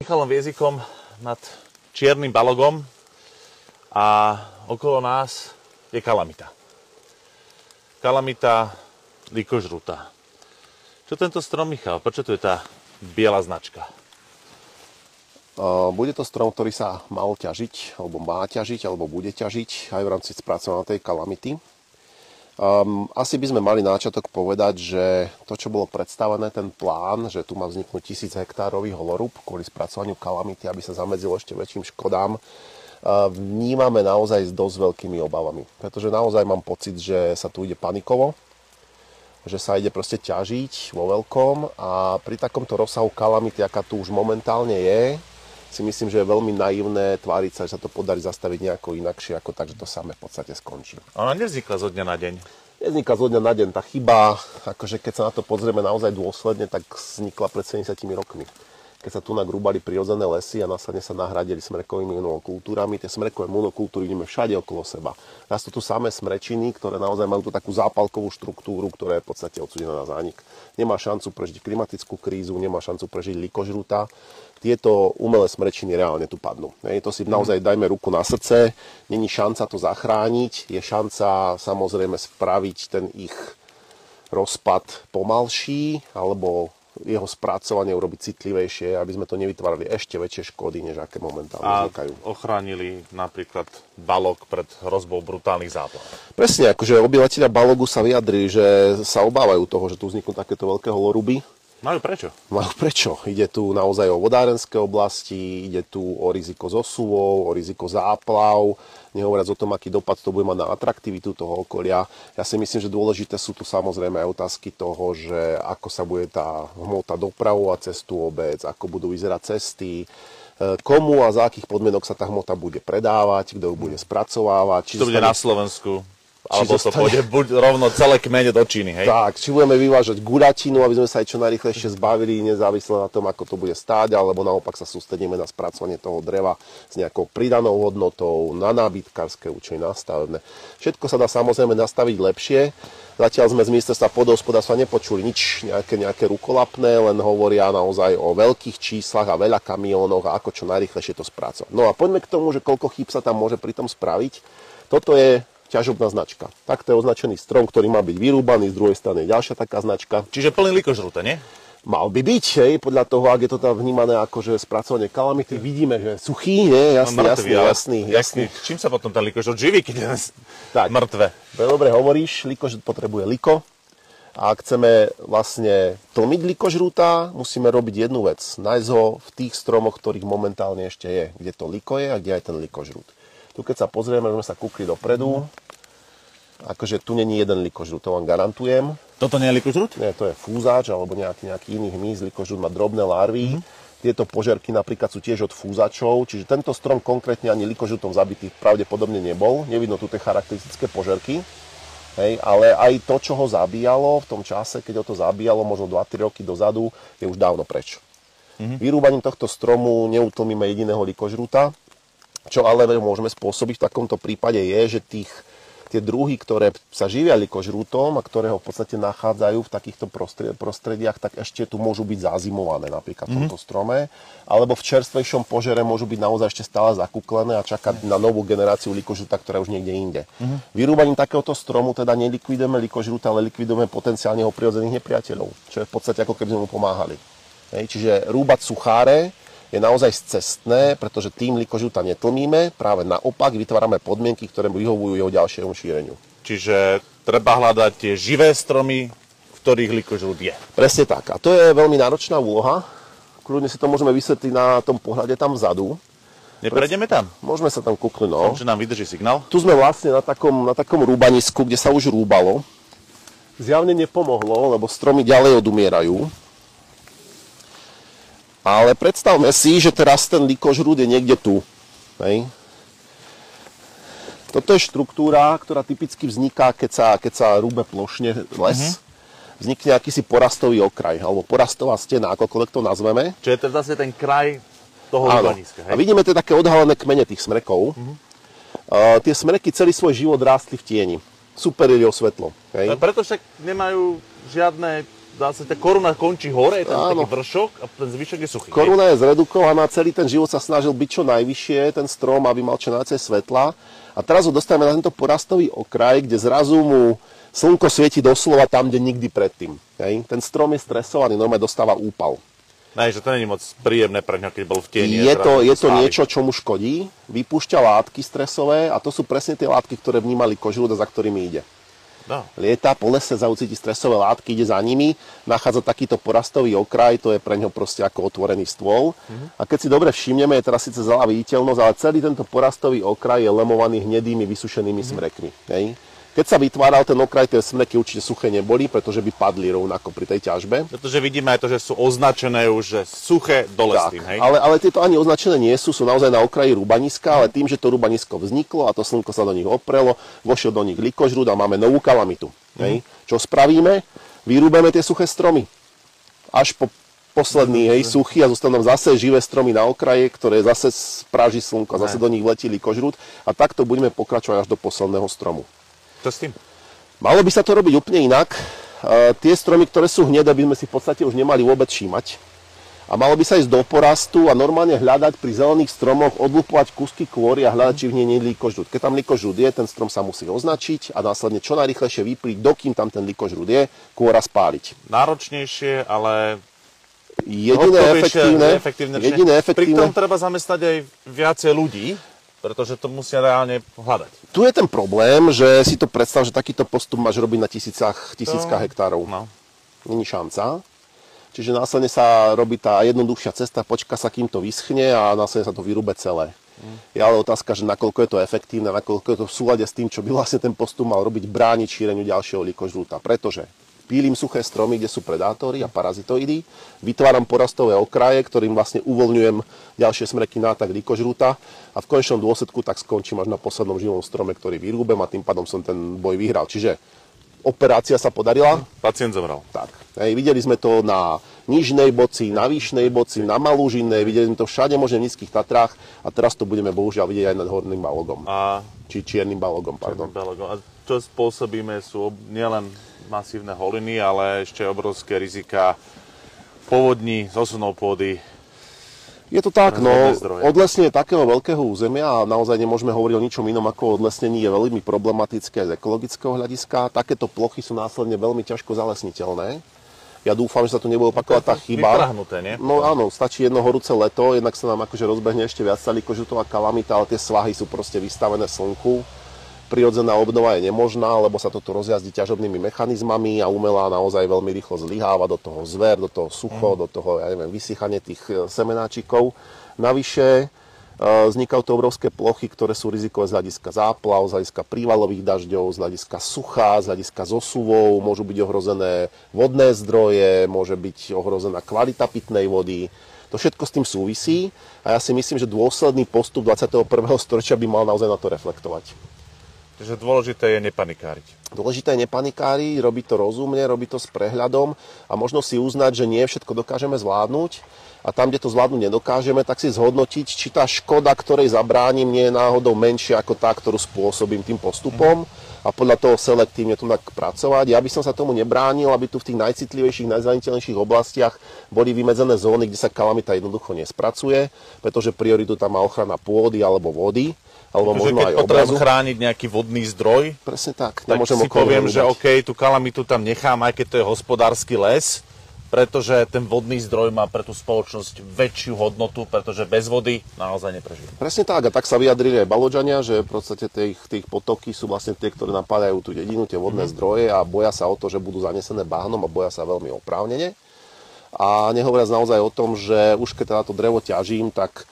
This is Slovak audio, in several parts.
Michalom Viezikom nad Čiernym Balogom a okolo nás je kalamita. Kalamita likožrutá. Čo tento strom, Michal? Prečo tu je tá biela značka? Bude to strom, ktorý sa mal ťažiť, alebo má ťažiť, alebo bude ťažiť aj v rámci spracovania tej kalamity. Asi by sme mali na začiatok povedať, že to, čo bolo predstavené, ten plán, že tu má vzniknúť 1000 hektárový holorúb kvôli spracovaniu kalamity, aby sa zamedzilo ešte väčším škodám, vnímame naozaj s dosť veľkými obavami. Pretože naozaj mám pocit, že sa tu ide panikovo, že sa ide proste ťažiť vo veľkom a pri takomto rozsahu kalamity, aká tu už momentálne je, si myslím, že je veľmi naivné tváriť sa, že sa to podarí zastaviť nejako inakšie, ako tak, že to samé v podstate skončí. Ona nevznikla zo dňa na deň. Nevznikla zo dňa na deň. Tá chyba, akože keď sa na to pozrieme naozaj dôsledne, tak vznikla pred 70 rokmi. Keď sa tu nagrúbali prirodzené lesy a následne sa nahradili smrekovými monokultúrami. Tie smrekové monokultúry vidíme všade okolo seba. Rastú tu samé smrečiny, ktoré naozaj majú tú takú zápalkovú štruktúru, ktorá je v podstate odsúdená na zánik. Nemá šancu prežiť klimatickú krízu, nemá šancu prežiť likožruta. Tieto umelé smrečiny reálne tu padnú. To si naozaj dajme ruku na srdce. Není šanca to zachrániť. Je šanca samozrejme spraviť ten ich rozpad pomalší alebo jeho spracovanie urobiť citlivejšie, aby sme to nevytvárali ešte väčšie škody, než aké momentálne vznikajú. A ochránili napríklad Balog pred hrozbou brutálnych záplav. Presne, akože obyvateľia Balogu sa vyjadrili, že sa obávajú toho, že tu vzniknú takéto veľké holoruby. Majú prečo? Majú prečo. Ide tu naozaj o vodárenské oblasti, ide tu o riziko zosuvov, o riziko záplav, nehovoriac o tom, aký dopad to bude mať na atraktivitu toho okolia. Ja si myslím, že dôležité sú tu samozrejme aj otázky toho, že ako sa bude tá hmota dopravovať cez tú obec, ako budú vyzerať cesty, komu a za akých podmienok sa tá hmota bude predávať, kto ju bude spracovávať. Či to bude na Slovensku? Alebo to pôjde buď rovno celé kmene do Číny, hej? Tak, či budeme vyvážať guľatinu, aby sme sa aj čo najrýchlejšie zbavili, nezávisle na tom, ako to bude stáť, alebo naopak sa sústredíme na spracovanie toho dreva s nejakou pridanou hodnotou, na nábytkárske účely, na stavebné. Všetko sa dá samozrejme nastaviť lepšie. Zatiaľ sme z ministerstva pôdohospodárstva nepočuli nič nejaké rukolapné, len hovoria naozaj o veľkých číslach a veľa kamiónoch a ako čo najrýchlejšie to spracovať. No a poďme k tomu, že koľko chýb sa tam môže pri tom spraviť. Toto je ťažobná značka. Takto je označený strom, ktorý má byť vyrúbaný, z druhej strany ďalšia taká značka. Čiže plný likožruta, nie? Mal by byť, hej, podľa toho, ak je to tam vnímané ako že spracovanie kalamity, vidíme, že suchý, nie? Jasný. Čím sa potom ten likožrut živí, keď je tak mŕtve? Dobre hovoríš, likožrut potrebuje liko. A ak chceme vlastne tlmiť likožruta, musíme robiť jednu vec. Nájsť ho v tých stromoch, ktorých momentálne ešte je, kde to liko je a kde je ten likožrut. Tu keď sa pozrieme, sme sa kúkli dopredu, akože tu není jeden likožrut, to vám garantujem. Toto nie je likožrut? Nie, to je fúzač alebo nejaký iný hmyz, likožrut má drobné larvy. Tieto požiarky napríklad sú tiež od fúzačov, čiže tento strom konkrétne ani likožrutom zabitý pravdepodobne nebol. Nevidno tu tie charakteristické požiarky. Hej, ale aj to, čo ho zabíjalo v tom čase, keď ho to zabíjalo, možno 2-3 roky dozadu, je už dávno preč. Vyrúbaním tohto stromu neutlmíme jediného likožruta. Čo ale môžeme spôsobiť v takomto prípade je, že tie druhy, ktoré sa živia likožrútom a ktoré ho v podstate nachádzajú v takýchto prostrediach, tak ešte tu môžu byť zazimované napríklad v tomto strome. Alebo v čerstvejšom požere môžu byť naozaj ešte stále zakúklené a čakať na novú generáciu likožrúta, ktorá už niekde inde. Vyrúbaním takéhoto stromu teda nelikvidujeme likožrúta, ale likvidujeme potenciálne jeho prirodzených nepriateľov, čo je v podstate ako keby sme mu pomáhali. Čiže rúbať sucháre je naozaj scestné, pretože tým likožruta netlmíme, práve naopak vytvárame podmienky, ktoré vyhovujú jeho ďalšiemu šíreniu. Čiže treba hľadať tie živé stromy, v ktorých likožrut je. Presne tak. A to je veľmi náročná úloha. Kľudne si to môžeme vysvetliť na tom pohľade tam vzadu. Neprejdeme tam? Môžeme sa tam kúknuť, no. Že nám vydrží signál? Tu sme vlastne na takom rúbanisku, kde sa už rúbalo. Zjavne nepomohlo, lebo stromy ďalej odumierajú. Ale predstavme si, že teraz ten likožrút je niekde tu. Hej. Toto je štruktúra, ktorá typicky vzniká, keď sa rúbe plošne les. Vznikne akýsi porastový okraj, alebo porastová stena, akokoľvek to nazveme. Čiže to je vlastne ten kraj toho rúbaniska. A vidíme tie také odhalené kmene tých smrekov. Tie smreky celý svoj život rástli v tieni. Superili o svetlo. Hej. Preto však nemajú žiadne dá sa, tá koruna končí hore, je tam taký vršok a ten zvyšok je suchý. Koruna je zredukovaná, celý ten život sa snažil byť čo najvyššie, ten strom, aby mal čo najviac svetla. A teraz ho dostávame na tento porastový okraj, kde zrazu mu slnko svieti doslova tam, kde nikdy predtým. Hej? Ten strom je stresovaný, normálne dostáva úpal. Ne, že to nie je moc príjemné pre ňa, keď bol v tieni. Je to niečo, čo mu škodí, vypúšťa látky stresové a to sú presne tie látky, ktoré vnímali kožrút a za ktorými ide. No. Lieta po lese, cíti stresové látky, ide za nimi, nachádza takýto porastový okraj, to je pre ňo proste ako otvorený stôl. A keď si dobre všimneme, je teraz síce zlá viditeľnosť, ale celý tento porastový okraj je lemovaný hnedými, vysušenými smrekmi. Hej? Keď sa vytváral ten okraj, tie smreky určite suché neboli, pretože by padli rovnako pri tej ťažbe. Pretože vidíme aj to, že sú označené už, že suché dole s tým, hej? Ale tieto ani označené nie sú naozaj na okraji rúbaniska, ale tým, že to rúbanisko vzniklo a to slnko sa do nich oprelo, vošiel do nich likožrút a máme novú kalamitu. Hej? Čo spravíme? Vyrúbeme tie suché stromy. Až po posledný, suchý a zostanú zase živé stromy na okraje, ktoré zase spráži slnko a zase do nich letí likožrút a takto budeme pokračovať až do posledného stromu. Čo s tým? Malo by sa to robiť úplne inak. Tie stromy, ktoré sú hnedé, by sme si v podstate už nemali vôbec všímať. A malo by sa ísť do porastu a normálne hľadať pri zelených stromoch, odlupovať kúsky kôry a hľadať, či v nej nie je likožrút. Keď tam likožrút je, ten strom sa musí označiť a následne čo najrýchlejšie vypríť, dokým tam ten likožrút je, kôra spáliť. Náročnejšie, ale jediné efektívne. Pritom treba zamestnať aj viacej ľudí, pretože to musia reálne hľadať. Tu je ten problém, že si to predstav, že takýto postup máš robiť na tisíckach hektárov. No. Není šanca. Čiže následne sa robí tá jednoduchšia cesta, počká sa, kým to vyschne a následne sa to vyrúbe celé. Je ale otázka, že nakoľko je to efektívne, nakoľko je to v súlade s tým, čo by vlastne ten postup mal robiť, brániť šíreniu ďalšieho likožrúta. Pretože pílim suché stromy, kde sú predátory a parazitoidy, vytváram porastové okraje, ktorým vlastne uvoľňujem ďalšie smreky nátak likožrúta a v konečnom dôsledku tak skončím až na poslednom živom strome, ktorý vyrúbem a tým pádom som ten boj vyhral. Čiže operácia sa podarila. Pacient zomrel. Tak. Videli sme to na Nižnej Boci, na Vyšnej Boci, na Malúžine, videli sme to všade možne v Nízkych Tatrách a teraz to budeme bohužiaľ vidieť aj nad Horným Balogom. Či Čiernym Balogom, pardon. A čo spôsobíme sú nielen masívne holiny, ale ešte obrovské rizika povodní, zosunov pôdy. Je to tak, no, odlesnenie takého veľkého územia a naozaj nemôžeme hovoriť o ničom inom ako odlesnení je veľmi problematické z ekologického hľadiska. Takéto plochy sú následne veľmi ťažko zalesniteľné. Ja dúfam, že sa tu nebude opakovať tá chyba. Vyprahnuté, nie? No áno, stačí jedno horúce leto, jednak sa nám akože rozbehne ešte viac likožrutová kalamita, ale tie svahy sú proste vystavené slnku. Prirodzená obnova je nemožná, lebo sa toto rozjazdí ťažobnými mechanizmami a umelá naozaj veľmi rýchlo zlyháva, do toho zver, do toho sucho, do toho, vysychanie tých semenáčikov. Navyše vznikajú to obrovské plochy, ktoré sú rizikové z hľadiska záplav, z hľadiska prívalových dažďov, z hľadiska sucha, z hľadiska zosuvov, môžu byť ohrozené vodné zdroje, môže byť ohrozená kvalita pitnej vody. To všetko s tým súvisí a ja si myslím, že dôsledný postup 21. storočia by mal naozaj na to reflektovať. Takže dôležité je nepanikáriť. Dôležité je nepanikáriť, robiť to rozumne, robiť to s prehľadom a možno si uznať, že nie všetko dokážeme zvládnuť a tam, kde to zvládnuť nedokážeme, tak si zhodnotiť, či tá škoda, ktorej zabránim, nie je náhodou menšia ako tá, ktorú spôsobím tým postupom a podľa toho selektívne tu tak pracovať. Ja by som sa tomu nebránil, aby tu v tých najcitlivejších, najzraniteľnejších oblastiach boli vymedzené zóny, kde sa kalamita jednoducho nespracuje, pretože prioritu tam má ochrana pôdy alebo vody. Alebo možno aj obrazu. Keď potrebujem chrániť nejaký vodný zdroj, presne tak si poviem, že OK, tú kalamitu tam nechám, aj keď to je hospodársky les, pretože ten vodný zdroj má pre tú spoločnosť väčšiu hodnotu, pretože bez vody naozaj neprežijem. Presne tak, a tak sa vyjadrili aj Balodžania, že v podstate tých potoky sú vlastne tie, ktoré napadajú tú dedinu, tie vodné zdroje a boja sa o to, že budú zanesené bahnom a boja sa veľmi oprávnene. A nehovoriac naozaj o tom, že už keď to drevo ťažím, tak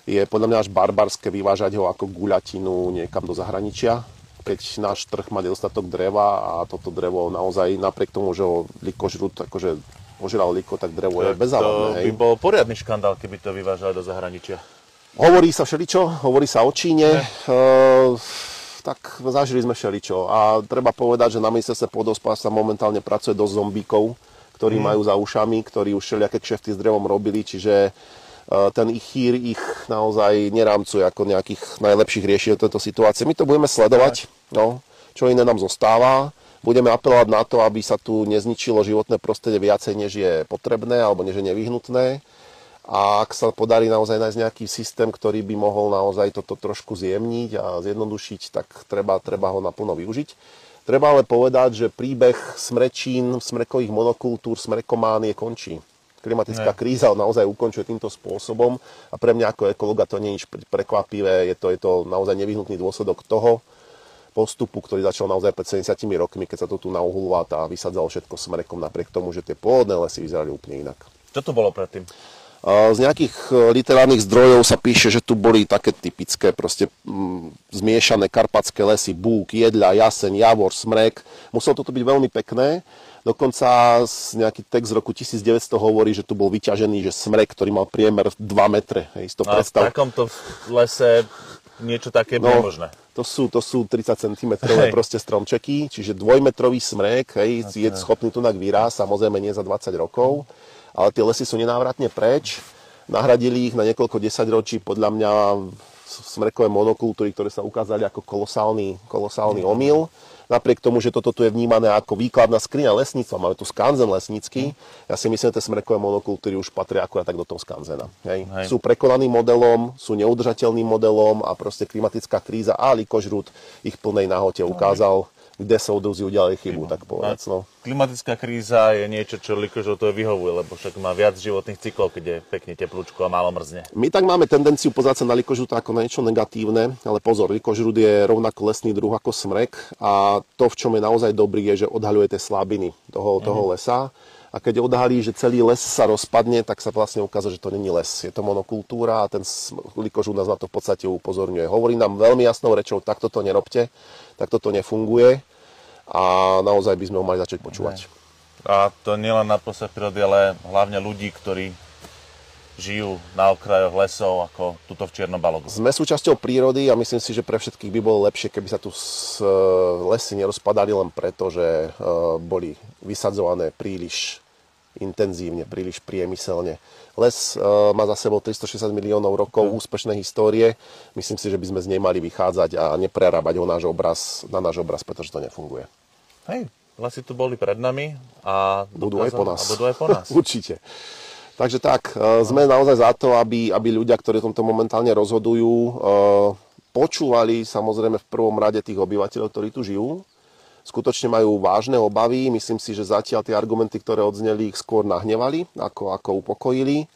je podľa mňa až barbarské vyvážať ho ako guľatinu niekam do zahraničia, keď náš trh má nedostatok dreva a toto drevo naozaj napriek tomu, že ho likožrút akože požral liko, tak drevo je bezávadné. To by bol poriadny škandál, keby to vyvážali do zahraničia. Hovorí sa všeličo, hovorí sa o Číne, tak zažili sme všeličo a treba povedať, že na ministerstve pôdohospodárstva momentálne pracuje dosť zombíkov, ktorí majú za ušami, ktorí už všelijaké kšefty s drevom robili, čiže ten ich chýr ich naozaj nerámcuje ako nejakých najlepších riešení tejto situácie. My to budeme sledovať, no, čo iné nám zostáva. Budeme apelovať na to, aby sa tu nezničilo životné prostredie viacej, než je potrebné alebo než je nevyhnutné. A ak sa podarí naozaj nájsť nejaký systém, ktorý by mohol naozaj toto trošku zjemniť a zjednodušiť, tak treba ho naplno využiť. Treba ale povedať, že príbeh smrečín, smrekových monokultúr, smrekománie končí. Klimatická kríza naozaj ukončuje týmto spôsobom a pre mňa ako ekologa to nie je nič prekvapivé. Je to naozaj nevyhnutný dôsledok toho postupu, ktorý začal naozaj pred 70 rokmi, keď sa to tu nauhulovalo a vysadzalo všetko smrekom, napriek tomu, že tie pôvodné lesy vyzerali úplne inak. Čo to bolo predtým? Z nejakých literárnych zdrojov sa píše, že tu boli také typické proste zmiešané karpatské lesy, búk, jedľa, jaseň, javor, smrek. Muselo toto byť veľmi pekné. Dokonca nejaký text z roku 1900 hovorí, že tu bol vyťažený, že smrek, ktorý mal priemer 2 metre. Hej, v takomto lese niečo také je možné. To sú 30 cm proste stromčeky, čiže dvojmetrový smrek, je schopný tunak vyrásť, samozrejme nie za 20 rokov, ale tie lesy sú nenávratne preč. Nahradili ich na niekoľko desaťročí podľa mňa smrekové monokultúry, ktoré sa ukázali ako kolosálny omyl. Napriek tomu, že toto tu je vnímané ako výkladná skriňa lesníctva, máme tu skanzen lesnícky, ja si myslím, že tie smrekové monokultúry už patria akurát tak do toho skanzena. Hej. Sú prekonaným modelom, sú neudržateľným modelom a proste klimatická kríza a likožrút ich plnej nahote ukázal, kde soudruzi udiali chybu, tak povedať. No. Klimatická kríza je niečo, čo likožrutovi vyhovuje, lebo však má viac životných cyklov, keď je pekne teplúčko a málo mrzne. My tak máme tendenciu pozerať sa na likožruta ako na niečo negatívne, ale pozor, likožrut je rovnako lesný druh ako smrek a to, v čom je naozaj dobrý, je, že odhaľuje tie slabiny toho lesa. A keď odhalí, že celý les sa rozpadne, tak sa vlastne ukáže, že to není les. Je to monokultúra a ten likožrut nás na to v podstate upozorňuje. Hovorí nám veľmi jasnou rečou, takto to nerobte, takto to nefunguje a naozaj by sme ho mali začať počúvať. A to nielen na prospech prírody, ale hlavne ľudí, ktorí žijú na okrajoch lesov, ako tuto v Čiernom Balogu. Sme súčasťou prírody a myslím si, že pre všetkých by bolo lepšie, keby sa tu lesy nerozpadali len preto, že boli vysadzované príliš intenzívne, príliš priemyselne. Les má za sebou 360 miliónov rokov úspešnej histórie. Myslím si, že by sme z nej mali vychádzať a neprerábať ho na náš obraz, pretože to nefunguje. Hej, lesy tu boli pred nami a budú aj po nás. A budú aj po nás. Určite. Takže tak, sme naozaj za to, aby ľudia, ktorí v tomto momentálne rozhodujú, počúvali samozrejme v prvom rade tých obyvateľov, ktorí tu žijú. Skutočne majú vážne obavy. Myslím si, že zatiaľ tie argumenty, ktoré odzneli, ich skôr nahnevali, ako upokojili.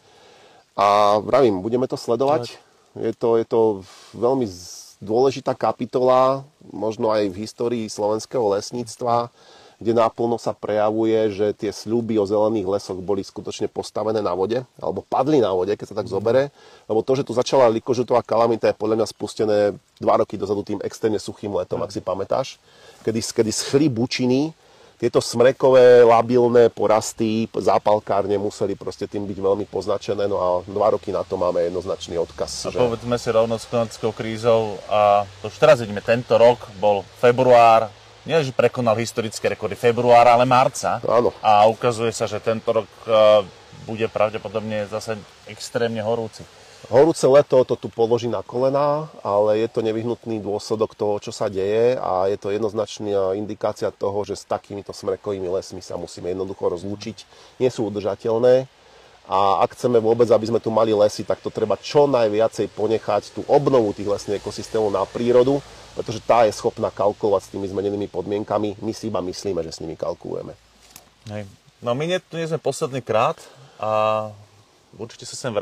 A vravím, budeme to sledovať. Je to veľmi dôležitá kapitola, možno aj v histórii slovenského lesníctva, kde naplno sa prejavuje, že tie sľuby o zelených lesoch boli skutočne postavené na vode, alebo padli na vode, keď sa tak zobere. Lebo to, že tu začala likožrutová kalamita, je podľa mňa spustené 2 roky dozadu tým extrémne suchým letom, ak si pamätáš. Kedy schli bučiny, tieto smrekové, labilné porasty, zápalkárne museli proste tým byť veľmi poznačené, no a 2 roky na to máme jednoznačný odkaz. A povedzme si rovno s klimatickou krízou, a to už teraz vidíme, tento rok bol február, nie že prekonal historické rekordy februára, ale marca. Áno. A ukazuje sa, že tento rok bude pravdepodobne zase extrémne horúci. Horúce leto to tu položí na kolená, ale je to nevyhnutný dôsledok toho, čo sa deje a je to jednoznačná indikácia toho, že s takýmito smrekovými lesmi sa musíme jednoducho rozlúčiť. Nie sú udržateľné a ak chceme vôbec, aby sme tu mali lesy, tak to treba čo najviacej ponechať tú obnovu tých lesných ekosystémov na prírodu, pretože tá je schopná kalkulovať s tými zmenenými podmienkami. My si iba myslíme, že s nimi kalkulujeme. Hej. No my tu nie sme posledný krát a určite sa sem